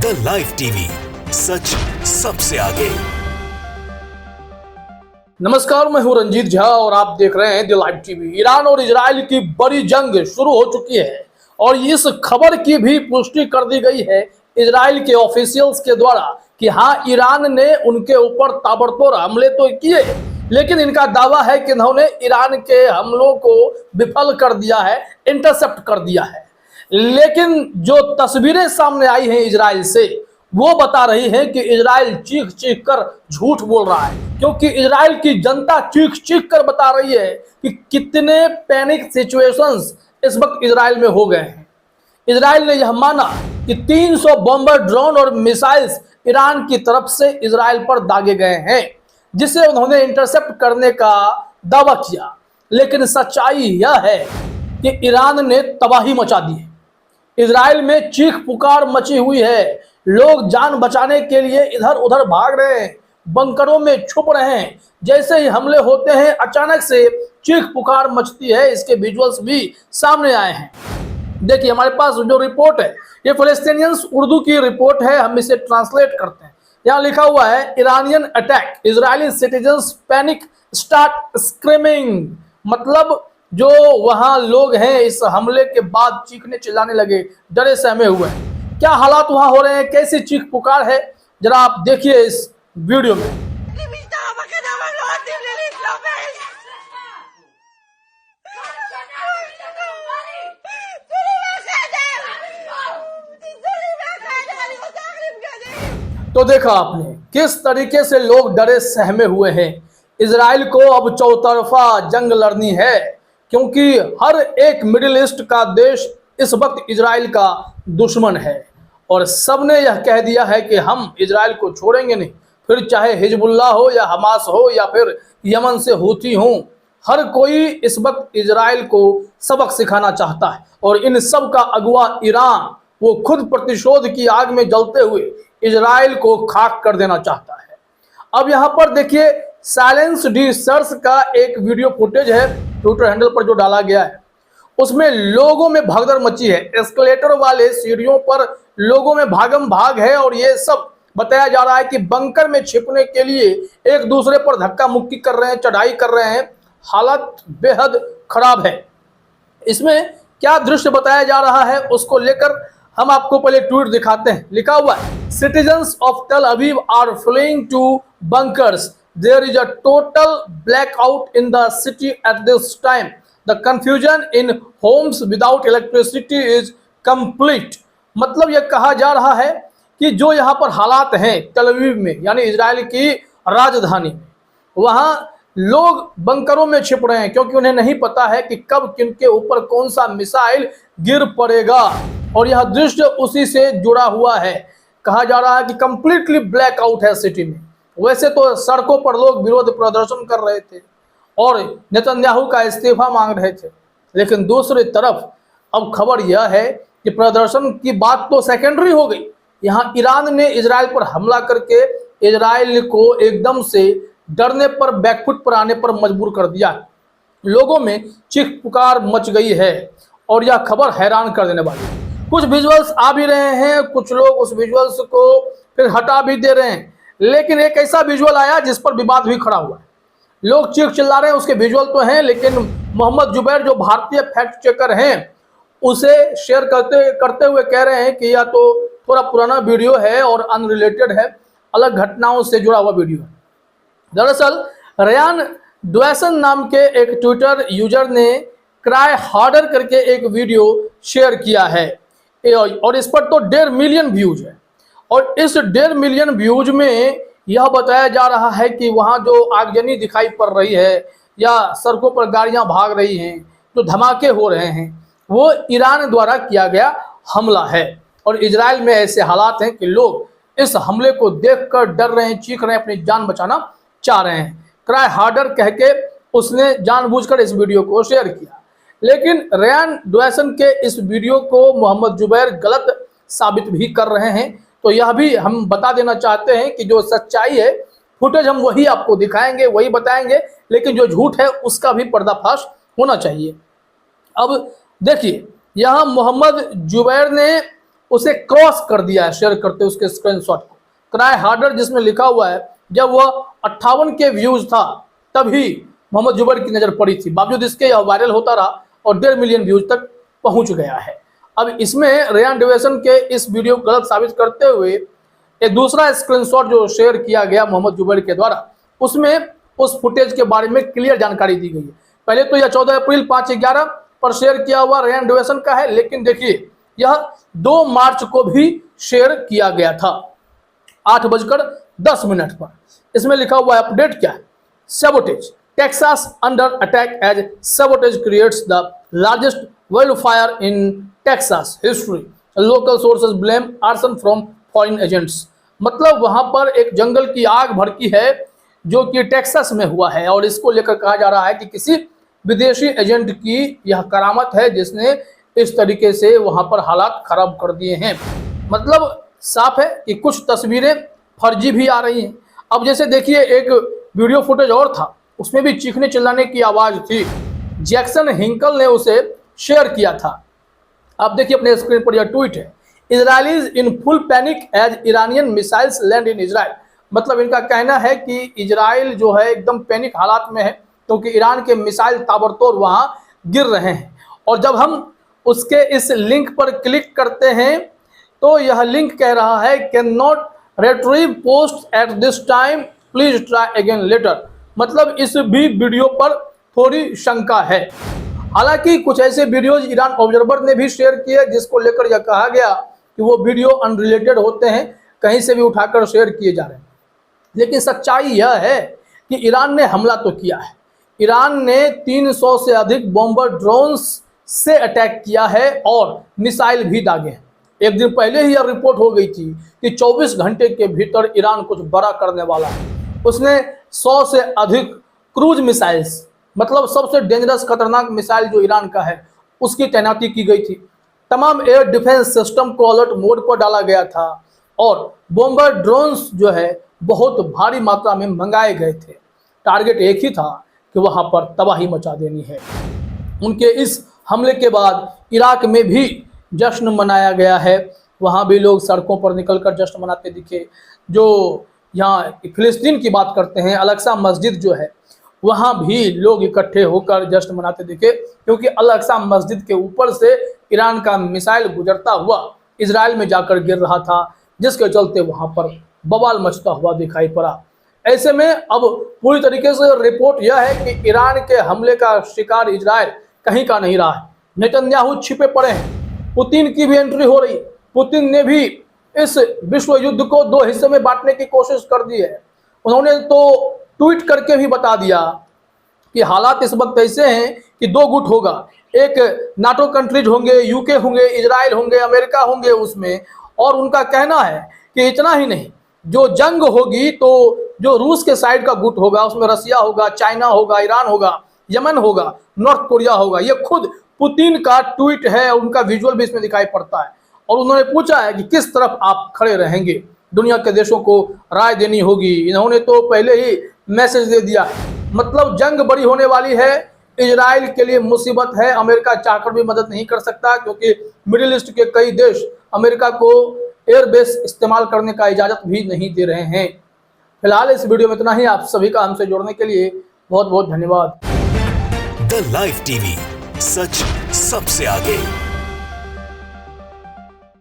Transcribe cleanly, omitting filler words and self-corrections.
The live TV, सच सबसे आगे। नमस्कार, मैं हूं रंजीत झा और आप देख रहे हैं द लाइव टीवी। ईरान और इजराइल की बड़ी जंग शुरू हो चुकी है और इस खबर की भी पुष्टि कर दी गई है इजराइल के ऑफिशियल्स के द्वारा कि हाँ, ईरान ने उनके ऊपर ताबड़तोड़ हमले तो किए, लेकिन इनका दावा है कि उन्होंने ईरान के हमलों को विफल कर दिया है, इंटरसेप्ट कर दिया है। लेकिन जो तस्वीरें सामने आई हैं इजराइल से, वो बता रही है कि इजराइल चीख चीख कर झूठ बोल रहा है, क्योंकि इजराइल की जनता चीख चीख कर बता रही है कि कितने पैनिक सिचुएशंस इस वक्त इजराइल में हो गए हैं। इजराइल ने यह माना कि 300 बॉम्बर ड्रोन और मिसाइल्स ईरान की तरफ से इजराइल पर दागे गए हैं, जिसे उन्होंने इंटरसेप्ट करने का दावा किया। लेकिन सच्चाई यह है कि ईरान ने तबाही मचा दी है। इजराइल में चीख पुकार मची हुई है, लोग जान बचाने के लिए इधर उधर भाग रहे हैं, बंकरों में छुप रहे हैं। जैसे ही हमले होते हैं, अचानक से चीख पुकार मचती है। इसके विजुअल्स भी सामने आए हैं। देखिए, हमारे पास जो रिपोर्ट है, ये फलस्तीनियंस उर्दू की रिपोर्ट है, हम इसे ट्रांसलेट करते हैं। यहाँ लिखा हुआ है, Iranian attack, Israeli citizens panic start screaming. मतलब जो वहां लोग हैं इस हमले के बाद चीखने चिल्लाने लगे, डरे सहमे हुए हैं। क्या हालात वहां हो रहे हैं, कैसी चीख पुकार है, जरा आप देखिए इस वीडियो में। तो देखा आपने किस तरीके से लोग डरे सहमे हुए हैं। इजराइल को अब चौतरफा जंग लड़नी है, क्योंकि हर एक मिडिल ईस्ट का देश इस वक्त इजराइल का दुश्मन है और सबने यह कह दिया है कि हम इजराइल को छोड़ेंगे नहीं। फिर चाहे हिजबुल्लाह हो या हमास हो या फिर यमन से हूती हो, हर कोई इस वक्त इजराइल को सबक सिखाना चाहता है और इन सब का अगुवा ईरान, वो खुद प्रतिशोध की आग में जलते हुए इजराइल को खाक कर देना चाहता है। अब यहाँ पर देखिए, साइलेंस डी सर्स का एक वीडियो फुटेज है ट्विटर हैंडल पर जो डाला गया है। उसमें लोगों में भगदड़ मची है, एस्केलेटर वाले सीढ़ियों पर लोगों में भागम भाग है और ये सब बताया जा रहा है कि बंकर में छिपने के लिए एक दूसरे पर धक्का मुक्की कर रहे हैं, चढ़ाई कर रहे हैं। हालत बेहद खराब है। इसमें क्या दृश्य बताया जा रहा है उसको लेकर हम आपको पहले ट्वीट दिखाते हैं। लिखा हुआ है, citizens of Tel Aviv are fleeing to bunkers. There is a total blackout in the city at this time. The confusion in homes without electricity is complete. मतलब यह कहा जा रहा है कि जो यहाँ पर हालात हैं टेल अवीव में, यानी इजराइल की राजधानी में, वहाँ लोग बंकरों में छिप रहे हैं, क्योंकि उन्हें नहीं पता है कि कब किनके ऊपर कौन सा मिसाइल गिर पड़ेगा। और यह दृश्य उसी से जुड़ा हुआ है। कहा जा रहा है कि कंप्लीटली ब्लैकआउट है सिटी में। वैसे तो सड़कों पर लोग विरोध प्रदर्शन कर रहे थे और नेतन्याहू का इस्तीफा मांग रहे थे, लेकिन दूसरी तरफ अब खबर यह है कि प्रदर्शन की बात तो सेकेंडरी हो गई। यहाँ ईरान ने इजराइल पर हमला करके इजराइल को एकदम से डरने पर, बैकफुट पर आने पर मजबूर कर दिया। लोगों में चीख पुकार मच गई है और यह खबर हैरान कर देने वाली है। कुछ विजुअल्स आ भी रहे हैं, कुछ लोग उस विजुअल्स को फिर हटा भी दे रहे हैं, लेकिन एक ऐसा विजुअल आया जिस पर विवाद भी खड़ा हुआ है। लोग चीख चिल्ला रहे हैं, उसके विजुअल तो हैं, लेकिन मोहम्मद जुबैर जो भारतीय फैक्ट चेकर हैं, उसे शेयर करते हुए कह रहे हैं कि यह तो थोड़ा पुराना वीडियो है और अनरिलेटेड है, अलग घटनाओं से जुड़ा हुआ वीडियो है। दरअसल रेयान ड्वेसन नाम के एक ट्विटर यूजर ने क्राई हार्डर करके एक वीडियो शेयर किया है और इस पर तो 1.5 मिलियन व्यूज है। और इस 1.5 मिलियन व्यूज में यह बताया जा रहा है कि वहाँ जो आगजनी दिखाई पड़ रही है या सड़कों पर गाड़ियाँ भाग रही हैं, जो धमाके हो रहे हैं, वो ईरान द्वारा किया गया हमला है। और इजराइल में ऐसे हालात हैं कि लोग इस हमले को देखकर डर रहे हैं, चीख रहे हैं, अपनी जान बचाना चाह रहे हैं। क्राई हार्डर कह के उसने जानबूझकर इस वीडियो को शेयर किया, लेकिन रेयान ड्वेसन के इस वीडियो को मोहम्मद जुबैर गलत साबित भी कर रहे हैं। तो यह भी हम बता देना चाहते हैं कि जो सच्चाई है, फुटेज हम वही आपको दिखाएंगे, वही बताएंगे, लेकिन जो झूठ है उसका भी पर्दाफाश होना चाहिए। अब देखिए यहाँ मोहम्मद जुबैर ने उसे क्रॉस कर दिया है शेयर करते उसके स्क्रीनशॉट को, ट्राई हार्डर, जिसमें लिखा हुआ है जब वह 58 के व्यूज था तभी मोहम्मद जुबैर की नज़र पड़ी थी, बावजूद इसके यह वायरल होता रहा और 1.5 मिलियन व्यूज तक पहुंच गया है। अब इसमें रेयान डेविसन के इस वीडियो को गलत साबित करते हुए एक दूसरा स्क्रीनशॉट जो शेयर किया गया मोहम्मद जुबैर के द्वारा, उसमें उस फुटेज के बारे में क्लियर जानकारी दी गई है। पहले तो यह 14 अप्रैल 5:11 पर शेयर किया हुआ रेयान डेविसन का है, लेकिन देखिए यह 2 मार्च को भी शेयर किया गया था 8:10 पर। इसमें लिखा हुआ है अपडेट क्या है, sabotage, Texas under attack as sabotage creates the largest wildfire in Texas history, local sources blame arson from foreign agents. मतलब वहां पर एक जंगल की आग भड़की है जो कि टेक्सास में हुआ है और इसको लेकर कहा जा रहा है कि किसी विदेशी एजेंट की यह करामत है जिसने इस तरीके से वहां पर हालात खराब कर दिए हैं। मतलब साफ है कि कुछ तस्वीरें फर्जी भी आ रही हैं। अब जैसे देखिए एक वीडियो फुटेज और था, उसमें भी चीखने चिल्लाने की आवाज़ थी। जैक्सन हिंकल ने उसे शेयर किया था। आप देखिए अपने स्क्रीन पर यह ट्वीट है, Israelis in full panic as Iranian missiles land in Israel. मतलब इनका कहना है कि इजराइल जो है एकदम पैनिक हालात में है क्योंकि ईरान के मिसाइल ताबड़तोड़ वहाँ गिर रहे हैं। और जब हम उसके इस लिंक पर क्लिक करते हैं तो यह लिंक कह रहा है can not retrieve post at this time, please try again later. मतलब इस भी वीडियो पर थोड़ी शंका है। हालांकि कुछ ऐसे वीडियोज ईरान ऑब्जर्वर ने भी शेयर किए जिसको लेकर यह कहा गया कि वो वीडियो अनरिलेटेड होते हैं, कहीं से भी उठाकर शेयर किए जा रहे हैं। लेकिन सच्चाई यह है कि ईरान ने हमला तो किया है। ईरान ने 300 से अधिक बॉम्बर ड्रोन्स से अटैक किया है और मिसाइल भी दागे हैं। एक दिन पहले ही यह रिपोर्ट हो गई थी कि 24 घंटे के भीतर ईरान कुछ बड़ा करने वाला है। उसने 100 से अधिक क्रूज मिसाइल्स, मतलब सबसे डेंजरस खतरनाक मिसाइल जो ईरान का है, उसकी तैनाती की गई थी। तमाम एयर डिफेंस सिस्टम को अलर्ट मोड पर डाला गया था और बॉम्बर ड्रोन्स जो है बहुत भारी मात्रा में मंगाए गए थे। टारगेट एक ही था कि वहां पर तबाही मचा देनी है। उनके इस हमले के बाद इराक में भी जश्न मनाया गया है। वहाँ भी लोग सड़कों पर निकलकर जश्न मनाते दिखे। जो यहाँ फिलिस्तीन की बात करते हैं, अल-अक्सा मस्जिद जो है, वहाँ भी लोग इकट्ठे होकर जश्न मनाते दिखे क्योंकि अल-अक्सा मस्जिद के ऊपर से ईरान का मिसाइल गुजरता हुआ इजराइल में जाकर गिर रहा था, जिसके चलते वहाँ पर बवाल मचता हुआ दिखाई पड़ा। ऐसे में अब पूरी तरीके से रिपोर्ट यह है कि ईरान के हमले का शिकार इजराइल कहीं का नहीं रहा है। नेतन्याहू छिपे पड़े हैं। पुतिन की भी एंट्री हो रही है। पुतिन ने भी इस विश्व युद्ध को 2 हिस्से में बांटने की कोशिश कर दी है। उन्होंने तो ट्वीट करके भी बता दिया कि हालात इस वक्त ऐसे हैं कि 2 गुट होगा, एक नाटो कंट्रीज होंगे, यूके होंगे, इजराइल होंगे, अमेरिका होंगे उसमें। और उनका कहना है कि इतना ही नहीं, जो जंग होगी तो जो रूस के साइड का गुट होगा उसमें रसिया होगा, चाइना होगा, ईरान होगा, यमन होगा, नॉर्थ कोरिया होगा। ये खुद पुतिन का ट्वीट है, उनका विजुअल भी इसमें दिखाई पड़ता है। और उन्होंने पूछा है कि किस तरफ आप खड़े रहेंगे, दुनिया के देशों को राय देनी होगी। इन्होंने तो पहले ही मैसेज दे दिया। मतलब जंग बड़ी होने वाली है, इजराइल के लिए मुसीबत है। अमेरिका चाहकर भी मदद नहीं कर सकता क्योंकि मिडिल ईस्ट के कई देश अमेरिका को एयरबेस इस्तेमाल करने का इजाज़त भी नहीं दे रहे हैं। फिलहाल इस वीडियो में इतना ही। आप सभी का हमसे जुड़ने के लिए बहुत बहुत धन्यवाद। द लाइव टीवी, सच सबसे आगे।